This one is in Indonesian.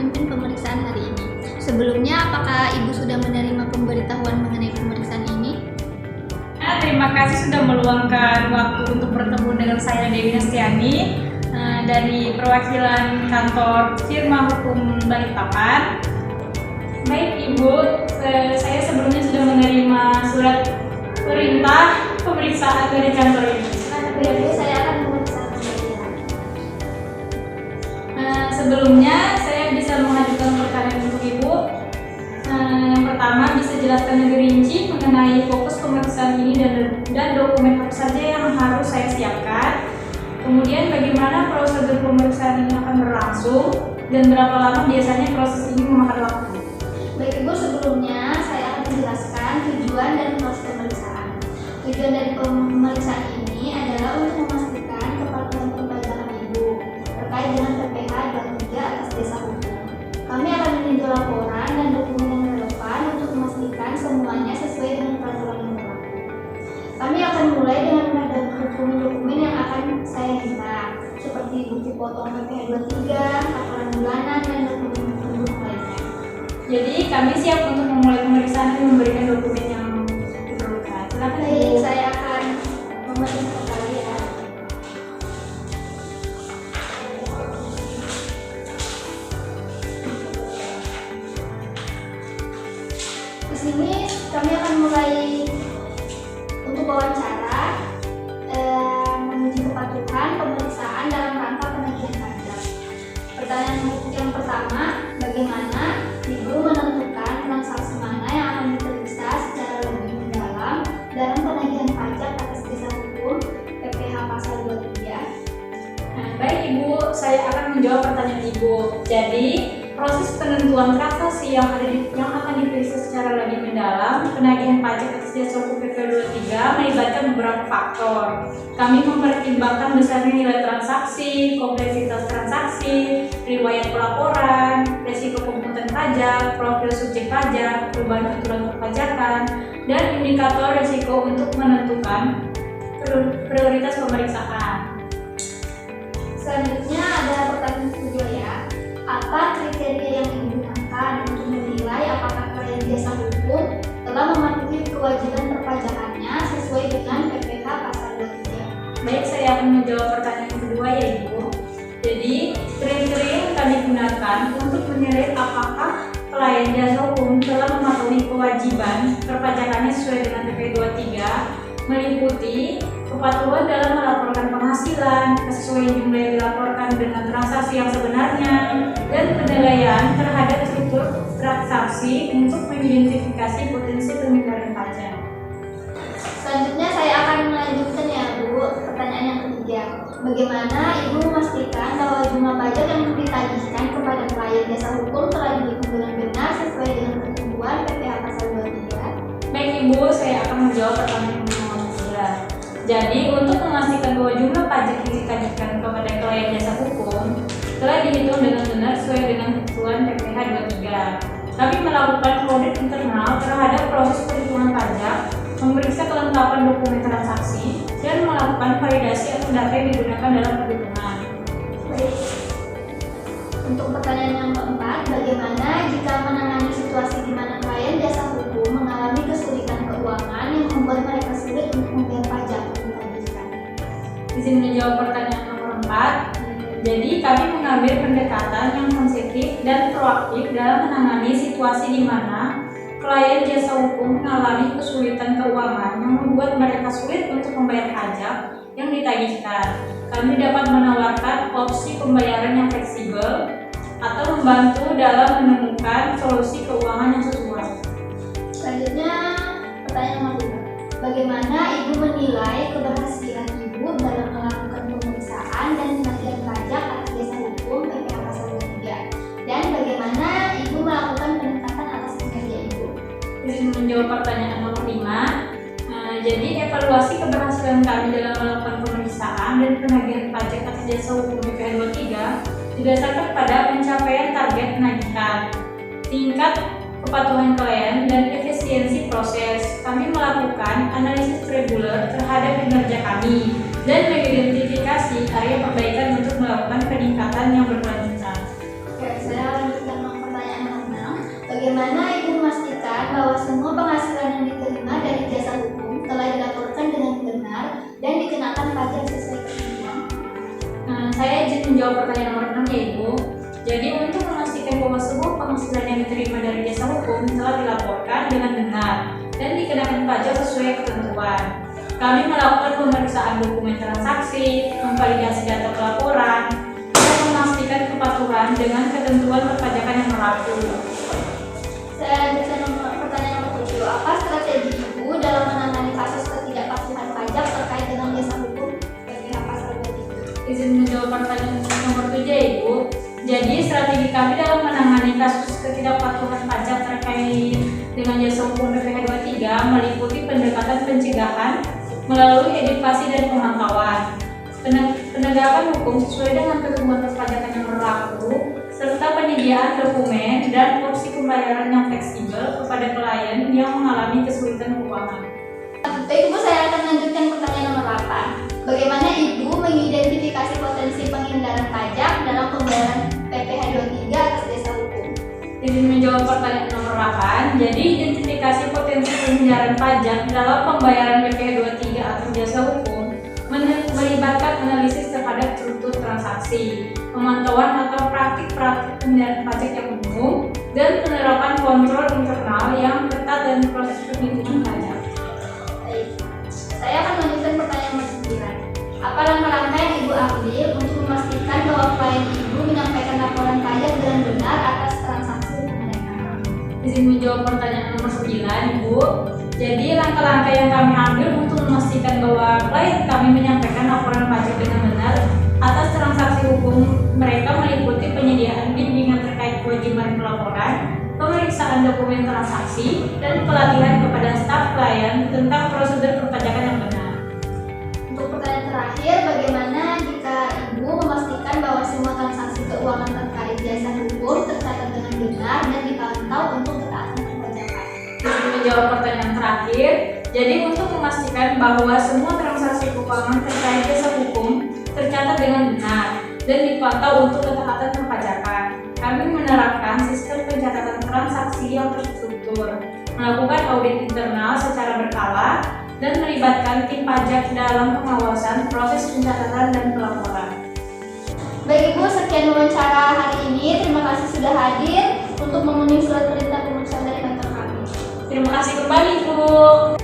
memimpin pemeriksaan hari ini. Sebelumnya, apakah Ibu sudah menerima pemberitahuan mengenai pemeriksaan ini? Terima kasih sudah meluangkan waktu untuk bertemu dengan saya, Dewi Nastiani, dari perwakilan kantor firma hukum Balikpapan. Baik Ibu, saya sebelumnya sudah menerima surat perintah pemeriksaan dari kantor ini. Ibu, saya akan memeriksakan Ibu. Sebelumnya saya bisa mengajukan pertanyaan untuk Ibu. Yang pertama, bisa jelaskan lebih rinci mengenai fokus pemeriksaan ini dan dokumen apa saja yang harus saya siapkan. Kemudian bagaimana prosedur pemeriksaan ini akan berlangsung dan berapa lama biasanya proses ini memakan waktu. Baik Ibu, sebelumnya saya akan menjelaskan tujuan dan proses pemeriksaan. Tujuan dari pemeriksaan ini adalah untuk memastikan kepatuhan perpajakan Ibu terkait dengan PPh 23 atas jasa hukum. Kami akan meninjau laporan dan dokumen yang relevan untuk memastikan semuanya sesuai dengan peraturan yang berlaku. Kami akan mulai dengan menghadapi dokumen yang akan saya minta, seperti bukti potong PPh 23, laporan bulanan, dan dokumen penduduk lainnya. Jadi kami siap untuk memulai pemeriksaan dan memberikan dokumen yang diperlukan. Silakan Baik, Ibu. saya akan memeriksa kalian. Di sini kami akan mulai untuk wawancara menguji kepatuhan pemeriksaan dalam rangka penagihan pajak. Pertanyaan yang pertama, bagaimana Ibu menentukan transaksi mana yang akan diperiksa secara lebih mendalam dalam penagihan pajak atas jasa hukum PPh pasal 23? Baik Ibu, saya akan menjawab pertanyaan Ibu. Jadi, proses penentuan transaksi yang akan diperiksa secara lebih mendalam penagihan pajak atas jasa hukum PPh 23 melibatkan beberapa faktor. Kami mempertimbangkan besarnya nilai transaksi, kompleksitas transaksi, riwayat pelaporan, risiko pemungutan pajak, profil subjek pajak, perubahan aturan perpajakan, dan indikator risiko untuk menentukan prioritas pemeriksaan. Selanjutnya ada pertanyaan kedua ya. Apa kriteria yang digunakan untuk menilai apakah klien jasa hukum telah mematuhi kewajiban perpajakannya sesuai dengan PPh pasal 23? Baik, saya akan menjawab pertanyaan kedua ya Ibu. Jadi, kriteria yang kami gunakan untuk menilai apakah klien jasa hukum telah mematuhi kewajiban perpajakannya sesuai dengan PPh 23 meliputi kepatuhan dalam melaporkan penghasilan, kesesuaian jumlah yang dilaporkan dengan transaksi yang sebenarnya, dan penilaian terhadap struktur transaksi untuk mengidentifikasi potensi pengendalian pajak. Selanjutnya saya akan melanjutkan ya Bu, pertanyaan yang ketiga. Bagaimana Ibu memastikan bahwa jumlah pajak yang ditagihkan kepada klien jasa hukum telah dihitung dengan benar sesuai dengan ketentuan PPh pasal 23? Baik Ibu, saya akan menjawab pertanyaan nomor 3. Jadi, untuk memastikan bahwa jumlah pajak yang ditagihkan kepada klien jasa hukum telah dihitung dengan benar sesuai dengan ketentuan PPh 23. Kami melakukan audit internal terhadap proses perhitungan pajak, memeriksa kelengkapan dokumen transaksi, dan melakukan validasi atas data yang digunakan dalam perhitungan. Baik. Untuk pertanyaan yang keempat, bagaimana jika menangani situasi di mana klien jasa hukum mengalami kesulitan keuangan yang membuat mereka sulit untuk membayar pajak yang ditagihkan? Izin menjawab pertanyaan nomor 4. Jadi, kami mengambil pendekatan yang sensitif dan proaktif dalam menangani situasi di mana klien jasa hukum mengalami kesulitan keuangan yang membuat mereka sulit untuk membayar pajak yang ditagihkan. Kami dapat menawarkan opsi pembayaran yang fleksibel atau membantu dalam menemukan solusi keuangan yang sesuai. Selanjutnya, pertanyaan nomor 5. Bagaimana Ibu menilai keberhasilan Ibu dalam melakukan pemeriksaan dan penagihan pajak atas jasa hukum PPh pasal 23? Dan bagaimana Ibu melakukan peningkatan atas kinerja Ibu? Izin menjawab pertanyaan nomor 5. Jadi, evaluasi keberhasilan kami dalam melakukan pemeriksaan dan penagihan pajak atas jasa hukum PPh 23 didasarkan pada pencapaian target penagihan, tingkat kepatuhan klien, dan efisiensi proses. Kami melakukan analisis reguler terhadap kinerja kami dan mengidentifikasi area perbaikan untuk melakukan peningkatan yang berkelanjutan. Oke, saya lanjutkan Bagaimana Ibu memastikan bahwa semua penghasilan yang diterima dari jasa hukum telah dilaporkan dengan benar dan dikenakan pajak sesuai ketentuan? Saya izin menjawab pertanyaan nomor 6 ya Ibu. Jadi untuk memastikan bahwa semua penghasilan yang diterima dari jasa hukum telah dilaporkan dengan benar dan dikenakan pajak sesuai ketentuan, kami melakukan pemeriksaan dokumen transaksi, memvalidasi data pelaporan, dan memastikan kepatuhan dengan ketentuan perpajakan yang berlaku. Saya lanjutkan pertanyaan nomor 7. Apa strategi Ibu dalam menangani kasus ketidakpatuhan pajak terkait dengan jasa hukum PPh pasal 23? Izin menjawab pertanyaan nomor 7 ya Ibu. Jadi strategi kami dalam menangani kasus ketidakpatuhan pajak terkait dengan jasa hukum PPh 23 meliputi pendekatan pencegahan melalui edukasi dan pemantauan, penegakan hukum sesuai dengan ketentuan perpajakan yang berlaku, serta penyediaan dokumen dan opsi pembayaran yang fleksibel kepada klien yang mengalami kesulitan keuangan. Baik Ibu, saya akan lanjutkan pertanyaan nomor 8. Bagaimana Ibu mengidentifikasi potensi penghindaran pajak dalam pembayaran PPh 23 atas jasa hukum? Izin menjawab pertanyaan nomor 8. Jadi identifikasi potensi penghindaran pajak dalam pembayaran PPh 23 atau jasa hukum melibatkan analisis terhadap struktur transaksi, pemantauan atau praktik-praktik penghindaran pajak yang umum, dan penerapan kontrol internal yang ketat dan proses penghitungan pajak. Baik, saya akan melanjutkan pertanyaan nomor 9. Apa langkah-langkah yang Ibu ambil untuk memastikan bahwa klien Ibu menyampaikan laporan pajak dengan benar atas transaksi mereka? Izin menjawab pertanyaan nomor 9, Ibu. Jadi langkah-langkah yang kami ambil untuk memastikan bahwa klien kami menyampaikan laporan pajak dengan benar atas transaksi hukum mereka meliputi penyediaan bimbingan terkait kewajiban pelaporan, pemeriksaan dokumen transaksi, dan pelatihan kepada staf klien tentang prosedur perpajakan yang benar. Untuk pertanyaan terakhir, bagaimana jika Ibu memastikan bahwa semua transaksi keuangan terkait jasa hukum tercatat dengan benar dan dipantau untuk ketaatan perpajakan? Izin menjawab pertanyaan terakhir. Jadi untuk memastikan bahwa semua transaksi keuangan terkait jasa hukum tercatat dengan benar dan dipantau untuk ketaatan perpajakan, kami menerapkan sistem pencatatan transaksi yang terstruktur, melakukan audit internal secara berkala, dan melibatkan tim pajak dalam pengawasan proses pencatatan dan pelaporan. Baik Ibu, sekian wawancara hari ini. Terima kasih sudah hadir untuk memenuhi surat perintah pemeriksaan dari kantor kami. Terima kasih kembali, Bu.